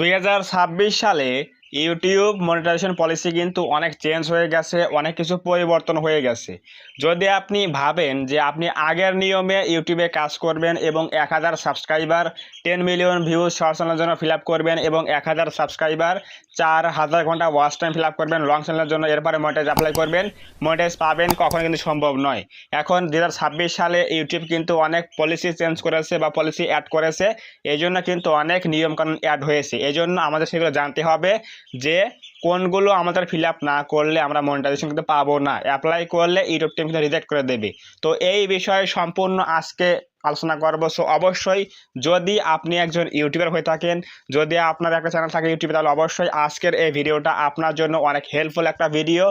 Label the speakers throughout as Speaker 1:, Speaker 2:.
Speaker 1: 2026 সালে YouTube monetization policy কিন্তু অনেক চেঞ্জ হয়ে গেছে, অনেক কিছু পরিবর্তন হয়ে গেছে। যদি আপনি ভাবেন যে আপনি আগের নিয়মে ইউটিউবে কাজ করবেন এবং 1000 সাবস্ক্রাইবার 10 মিলিয়ন ভিউজ শর্ট চ্যানেলের জন্য ফিল আপ করবেন এবং 1000 সাবস্ক্রাইবার 4000 ঘন্টা ওয়াচ টাইম ফিল আপ করবেন লং চ্যানেলের জন্য, এরপরে মনিটাইজ অ্যাপ্লাই করবেন, মনিটাইজ পাবেন, কখনো কিন্তু সম্ভব নয়। এখন 2026 সালে ইউটিউব কিন্তু অনেক পলিসি চেঞ্জ করেছে বা পলিসি অ্যাড করেছে, এই জন্য কিন্তু অনেক নিয়মকানুন অ্যাড হয়েছে। এই জন্য আমাদের সেগুলো জানতে হবে যে কোনগুলো আমাদের ফিল আপ না করলে আমরা মনিটাইজেশন কিন্তু পাবো না, অ্যাপ্লাই করলে ইউটিউব টিম কিন্তু রিজেক্ট করে দেবে। তো এই বিষয়ে সম্পূর্ণ আজকে আলোচনা করবো। সো অবশ্যই যদি আপনি একজন ইউটিউবার হয়ে থাকেন, যদি আপনার একটা চ্যানেল থাকে ইউটিউবে, তাহলে অবশ্যই আজকের এই ভিডিওটা আপনার জন্য অনেক হেল্পফুল একটা ভিডিও।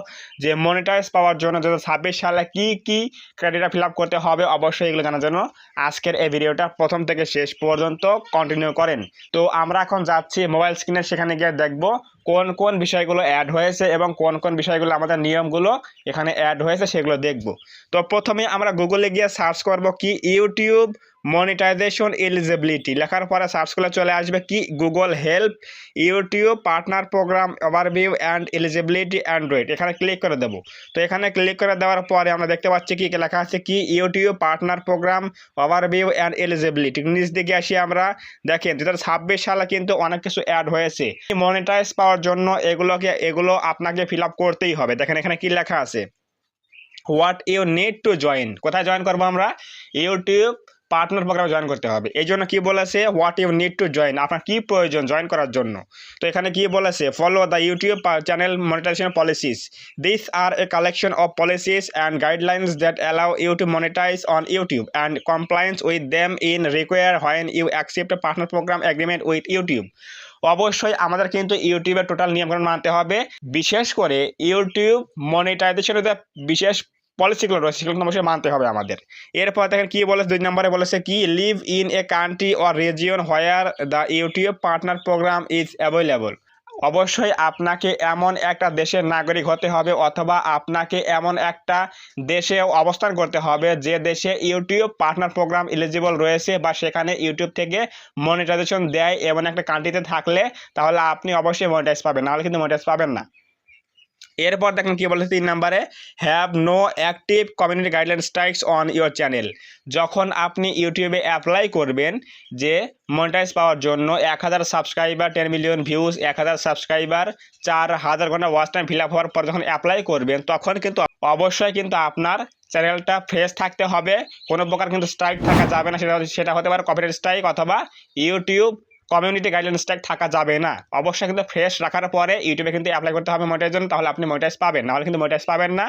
Speaker 1: যে মনিটাইজ পাওয়ার জন্য 2026 সালে কি কি ক্রাইটেরিয়া ফিল আপ করতে হবে, অবশ্যই এগুলো জানার জন্য আজকের এই ভিডিওটা প্রথম থেকে শেষ পর্যন্ত কন্টিনিউ করেন। তো আমরা এখন যাচ্ছি মোবাইল স্ক্রিনে, সেখানে গিয়ে দেখব কোন কোন বিষয়গুলো অ্যাড হয়েছে এবং কোন কোন বিষয়গুলো আমাদের নিয়মগুলো এখানে অ্যাড হয়েছে সেগুলো দেখব। তো প্রথমে আমরা গুগলে গিয়ে সার্চ করব কি ইউটিউব মনিটাইজেশন এলিজিবিলিটি, লেখার পরে সার্চ করলে চলে আসবে কি Google help YouTube partner program overview and eligibility Android, এখানে ক্লিক করে দেবো। তো এখানে ক্লিক করে দেওয়ার পরে আমরা দেখতে পাচ্ছি কি লেখা আছে কি YouTube partner program overview and eligibility. নিচ দিকে আসি আমরা, দেখেন 2026 সালে কিন্তু অনেক কিছু অ্যাড হয়েছে মনিটাইজ পাওয়ার জন্য। এগুলো আপনাকে ফিল আপ করতেই হবে। দেখেন এখানে কি লেখা আছে, what you need to join, কোথায় জয়েন করবো আমরা, ইউটিউব পার্টনার প্রোগ্রামে জয়েন করতে হবে। এই জন্য কি বলেছে, what you need to join, আপনার কি প্রয়োজন জয়েন করার জন্য। তো এখানে কি বলেছে, follow the YouTube channel monetisation policies, this are a collection of policies and guidelines that allow you to monetise on YouTube and compliance with them in require when you accept a partner program agreement with YouTube. অবশ্যই আমাদের কিন্তু ইউটিউবের total নিয়মকানুন মানতে হবে, বিশেষ করে YouTube মনিটাইজেশনের যে বিশেষ পলিসিগুলো রয়েছে সেগুলো অবশ্যই মানতে হবে আমাদের। এরপর দেখেন কি বলেছে, 2 নম্বরে বলেছে কি live in a country or region where the YouTube partner programme is available. অবশ্যই আপনাকে এমন একটা দেশের নাগরিক হতে হবে অথবা আপনাকে এমন একটা দেশে অবস্থান করতে হবে যে দেশে ইউটিউব পার্টনার প্রোগ্রাম এলিজিবল রয়েছে বা সেখানে ইউটিউব থেকে মনিটাইজেশন দেয়, এমন একটা কান্ট্রিতে থাকলে তাহলে আপনি অবশ্যই মনিটাইজ পাবেন, নাহলে কিন্তু মনিটাইজ পাবেন না। এরপর দেখেন কি বলেছে 3 নম্বরে, have no active community guideline strikes on your channel. যখন আপনি ইউটিউবে অ্যাপ্লাই করবেন যে মনিটাইজ পাওয়ার জন্য 1000 সাবস্ক্রাইবার 10 মিলিয়ন ভিউজ 1000 সাবস্ক্রাইবার 4000 ঘন্টা ওয়াচ টাইম ফিল আপ হওয়ার পর যখন অ্যাপ্লাই করবেন তখন কিন্তু অবশ্যই কিন্তু আপনার চ্যানেলটা ফ্রেশ থাকতে হবে, কোনো প্রকার কিন্তু স্ট্রাইক থাকা যাবে না। সেটা হতে পারে কপিরাইট স্ট্রাইক অথবা ইউটিউব কমিউনিটি গাইডলাইন স্ট্রাইক থাকা যাবে না। অবশ্যই কিন্তু ফ্রেশ রাখার পরে ইউটিউবে কিন্তু অ্যাপ্লাই করতে হবে মনিটাইজের জন্য, তাহলে আপনি মনিটাইজ পাবেন, নাহলে কিন্তু মনিটাইজ পাবেন না।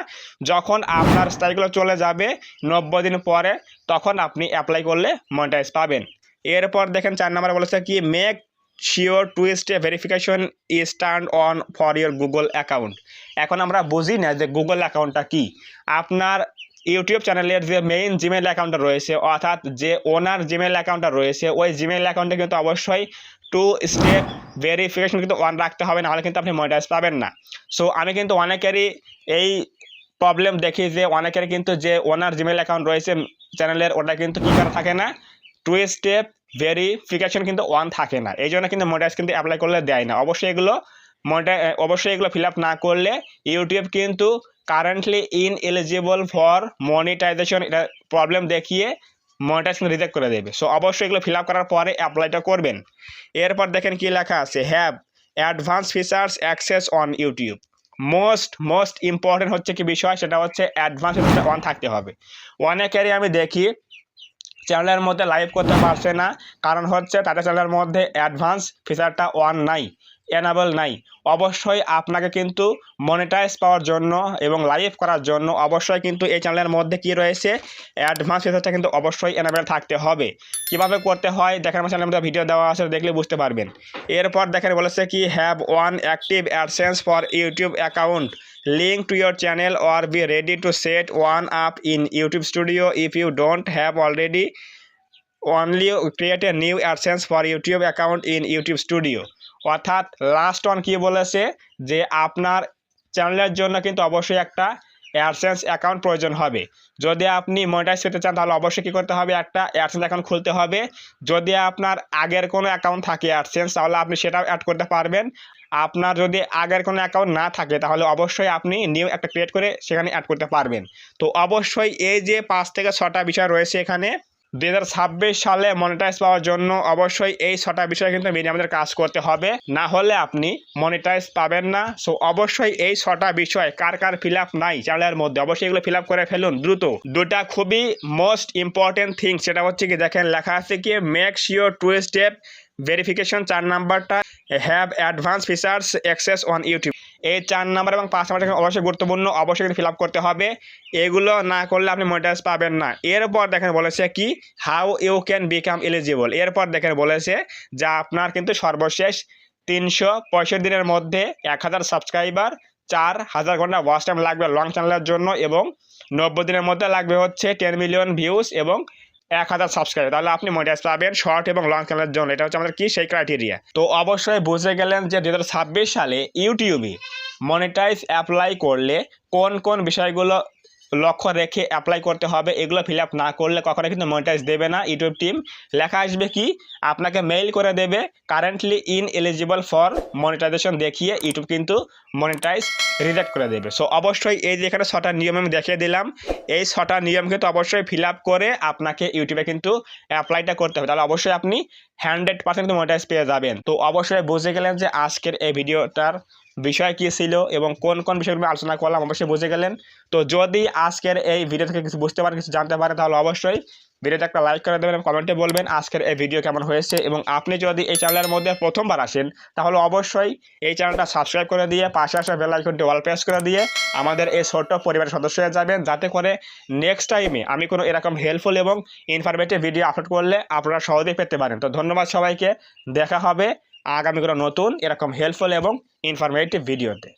Speaker 1: যখন আপনার স্ট্রাইকগুলো চলে যাবে 90 দিন পরে, তখন আপনি অ্যাপ্লাই করলে মনিটাইজ পাবেন। এরপর দেখেন 4 নম্বরে বলেছে কি make sure to step verification is turn on for your Google account. এখন আমরা বুঝি না যে গুগল অ্যাকাউন্টটা কি। আপনার ইউটিউব চ্যানেলের যে মেইন জিমেল অ্যাকাউন্টটা রয়েছে, অর্থাৎ যে ওনার জিমেল অ্যাকাউন্টটা রয়েছে, ওই জিমেল অ্যাকাউন্টে কিন্তু অবশ্যই 2 স্টেপ ভেরিফিকেশন কিন্তু অন রাখতে হবে, নাহলে কিন্তু আপনি মনিটাইজ পাবেন না। সো আমি কিন্তু অনেকেরই এই প্রবলেম দেখি যে অনেকের কিন্তু যে ওনার জিমেল অ্যাকাউন্ট রয়েছে চ্যানেলের, ওটা কিন্তু কী করা থাকে না, 2 স্টেপ ভেরিফিকেশন কিন্তু অন থাকে না, এই জন্য কিন্তু মনিটাইজ কিন্তু অ্যাপ্লাই করলে দেয় না। অবশ্যই এগুলো ফিল আপ না করলে ইউটিউব কিন্তু কারেন্টলি ইনএলিজিবল ফর মনিটাইজেশন এটা প্রবলেম দেখিয়ে মনিটাইজ কিন্তু রিজেক্ট করে দেবে। সো অবশ্যই এগুলো ফিল আপ করার পরে অ্যাপ্লাইটা করবেন। এরপর দেখেন কি লেখা আছে, have advance features access on YouTube. Most important হচ্ছে কি বিষয়, সেটা হচ্ছে অ্যাডভান্স ফিচারটা অন থাকতে হবে। অনেকেরই আমি দেখি চ্যানেলের মধ্যে লাইভ করতে পারছে না, কারণ হচ্ছে তাদের চ্যানেলের মধ্যে অ্যাডভান্স ফিচারটা অন নাই, এনাবেল নাই। অবশ্যই আপনাকে কিন্তু মনিটাইজ পাওয়ার জন্য এবং লাইভ করার জন্য অবশ্যই কিন্তু এই চ্যানেলের মধ্যে কি রয়েছে, অ্যাডভান্স ফিচারটা কিন্তু অবশ্যই এনাবেল থাকতে হবে। কিভাবে করতে হয় দেখেন, আমার চ্যানেলের মধ্যে ভিডিও দেওয়া আছে, দেখলে বুঝতে পারবেন। এরপর দেখেন বলেছে কি have one active AdSense for YouTube account link to your channel or be ready to set one up in YouTube Studio. If you don't have already, only create a new AdSense for YouTube account in YouTube Studio. অর্থাৎ last on কি বলেছে যে আপনার চ্যানেলের জন্য কিন্তু অবশ্যই একটা অ্যাডসেন্স অ্যাকাউন্ট প্রয়োজন হবে। যদি আপনি মনিটাইজ পেতে চান তাহলে অবশ্যই কী করতে হবে, একটা অ্যাডসেন্স অ্যাকাউন্ট খুলতে হবে। যদি আপনার আগের কোনো অ্যাকাউন্ট থাকে অ্যাডসেন্স তাহলে আপনি সেটাও অ্যাড করতে পারবেন। আপনার যদি আগের কোনো অ্যাকাউন্ট না থাকে তাহলে অবশ্যই আপনি নিউ একটা ক্রিয়েট করে সেখানে অ্যাড করতে পারবেন। তো অবশ্যই এই যে 5 থেকে 6টা বিষয় রয়েছে এখানে 2026 সালে মনিটাইজ পাওয়ার জন্য অবশ্যই এই 6টা বিষয় কিন্তু মেনে আমাদের কাজ করতে হবে, না হলে আপনি মনিটাইজ পাবেন না। সো অবশ্যই এই 6টা বিষয় কার কার ফিল আপ নাই চ্যানেলের মধ্যে অবশ্যই এগুলো ফিল আপ করে ফেলুন দ্রুত। দুটা খুবই মোস্ট ইম্পর্টেন্ট থিং, সেটা হচ্ছে কি দেখেন লেখা আছে কি মেক শিওর 2 স্টেপ ভেরিফিকেশন, 4 নাম্বারটা have advance features access on YouTube. এই 4 নাম্বার এবং 5 নাম্বারটা অবশ্যই গুরুত্বপূর্ণ, অবশ্যই কিন্তু ফিল আপ করতে হবে। এগুলো না করলে আপনি মনিটাইজ পাবেন না। এরপর দেখেন বলেছে কি how you can become eligible. এরপর দেখেন বলেছে যা আপনার কিন্তু সর্বশেষ 365 দিনের মধ্যে 1000 সাবস্ক্রাইবার, 4000 ঘন্টা ওয়াচ টাইম লাগবে লং চ্যানেলের জন্য, এবং 90 দিনের মধ্যে লাগবে হচ্ছে 10 মিলিয়ন ভিউজ এবং 1000 সাবস্ক্রাইবার, তাহলে আপনি মনিটাইজ পাবেন শর্ট এবং লং চ্যানেলের জন্য। এটা হচ্ছে আমাদের কি সেই ক্রাইটেরিয়া। তো অবশ্যই বুঝে গেলেন যে 2026 সালে ইউটিউবে মনিটাইজ অ্যাপ্লাই করলে কোন কোন বিষয়গুলো লক্ষ্য রেখে অ্যাপ্লাই করতে হবে। এগুলো ফিল আপ না করলে কখনো কিন্তু মনিটাইজ দেবে না ইউটিউব টিম। লেখা আসবে কি আপনাকে মেইল করে দেবে currently ineligible for monetisation দেখিয়ে ইউটিউব কিন্তু মনিটাইজ রিজেক্ট করে দেবে। সো অবশ্যই এই যে এখানে 6টা নিয়ম আমি দেখিয়ে দিলাম, এই 6টা নিয়ম কিন্তু অবশ্যই ফিল আপ করে আপনাকে ইউটিউবে কিন্তু অ্যাপ্লাইটা করতে হবে, তাহলে অবশ্যই আপনি 100% কিন্তু মনিটাইজ পেয়ে যাবেন। তো অবশ্যই বুঝে গেলেন যে আজকের এই ভিডিওটার বিষয় কী ছিল এবং কোন কোন বিষয়গুলো আলোচনা করলাম অবশ্যই বুঝে গেলেন। তো যদি আজকের এই ভিডিও থেকে কিছু বুঝতে পারেন, কিছু জানতে পারেন, তাহলে অবশ্যই ভিডিওটা একটা লাইক করে দেবেন এবং কমেন্টে বলবেন আজকের এই ভিডিও কেমন হয়েছে। এবং আপনি যদি এই চ্যানেলের মধ্যে প্রথমবার আসেন তাহলে অবশ্যই এই চ্যানেলটা সাবস্ক্রাইব করে দিয়ে পাশে আসা বেল আইকনটি অল প্রেস করে দিয়ে আমাদের এই ছোট্ট পরিবারের সদস্য হয়ে যাবেন, যাতে করে নেক্সট টাইমে আমি কোনো এরকম হেল্পফুল এবং ইনফরমেটিভ ভিডিও আপলোড করলে আপনারা সহজেই পেতে পারেন। তো ধন্যবাদ সবাইকে, দেখা হবে আগামী কোনো নতুন এরকম হেল্পফুল এবং ইনফরমেটিভ ভিডিওতে।